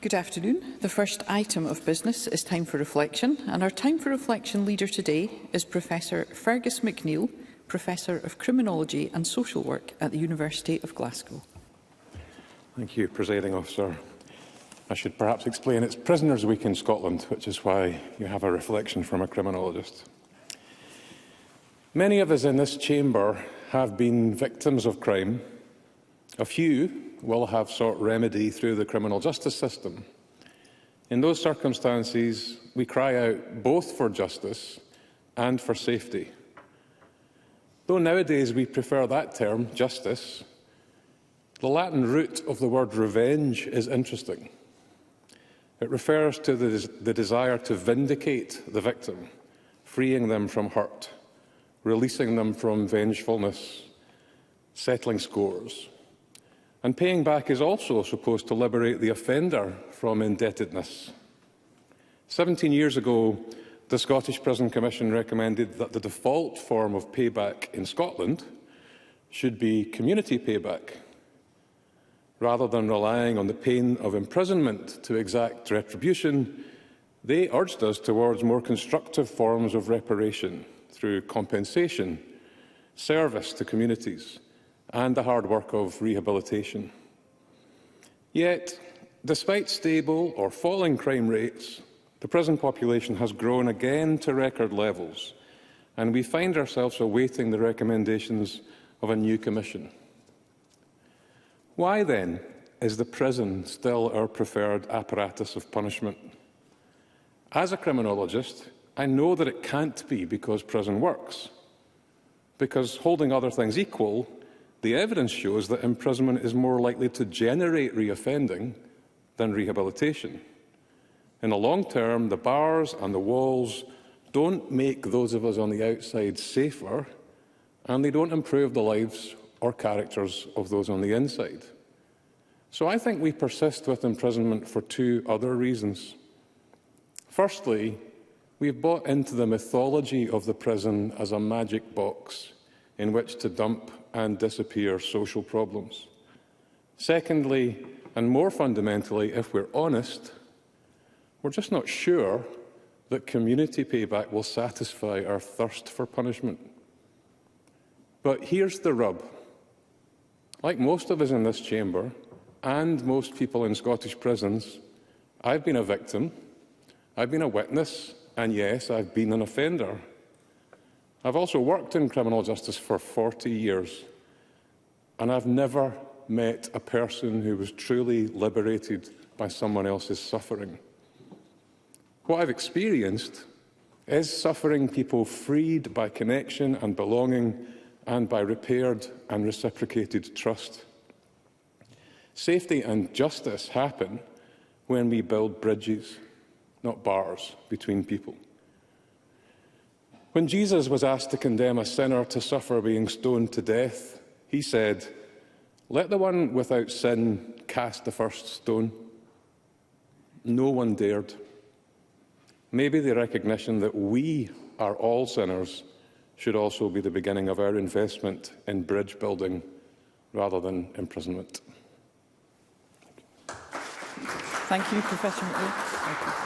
Good afternoon. The first item of business is time for reflection, and our time for reflection leader today is Professor Fergus McNeill, Professor of Criminology and Social Work at the University of Glasgow. Thank you, Presiding Officer. I should perhaps explain it's Prisoners' Week in Scotland, which is why you have a reflection from a criminologist. Many of us in this chamber have been victims of crime. A few will have sought remedy through the criminal justice system. In those circumstances, we cry out both for justice and for safety. Though nowadays we prefer that term, justice, the Latin root of the word revenge is interesting. It refers to the desire to vindicate the victim, freeing them from hurt, releasing them from vengefulness, settling scores. And paying back is also supposed to liberate the offender from indebtedness. 17 years ago, the Scottish Prison Commission recommended that the default form of payback in Scotland should be community payback. Rather than relying on the pain of imprisonment to exact retribution, they urged us towards more constructive forms of reparation through compensation, service to communities, and the hard work of rehabilitation. Yet, despite stable or falling crime rates, the prison population has grown again to record levels, and we find ourselves awaiting the recommendations of a new commission. Why, then, is the prison still our preferred apparatus of punishment? As a criminologist, I know that it can't be because prison works, because holding other things equal, the evidence shows that imprisonment is more likely to generate reoffending than rehabilitation. In the long term, the bars and the walls don't make those of us on the outside safer, and they don't improve the lives or characters of those on the inside. So I think we persist with imprisonment for two other reasons. Firstly, we've bought into the mythology of the prison as a magic box in which to dump and disappear social problems. Secondly, and more fundamentally, if we're honest, we're just not sure that community payback will satisfy our thirst for punishment. But here's the rub. Like most of us in this chamber, and most people in Scottish prisons, I've been a victim, I've been a witness, and yes, I've been an offender. I've also worked in criminal justice for 40 years, and I've never met a person who was truly liberated by someone else's suffering. What I've experienced is suffering people freed by connection and belonging and by repaired and reciprocated trust. Safety and justice happen when we build bridges, not bars, between people. When Jesus was asked to condemn a sinner to suffer being stoned to death, he said, "Let the one without sin cast the first stone." No one dared. Maybe the recognition that we are all sinners should also be the beginning of our investment in bridge building rather than imprisonment. Thank you, Professor McNeill.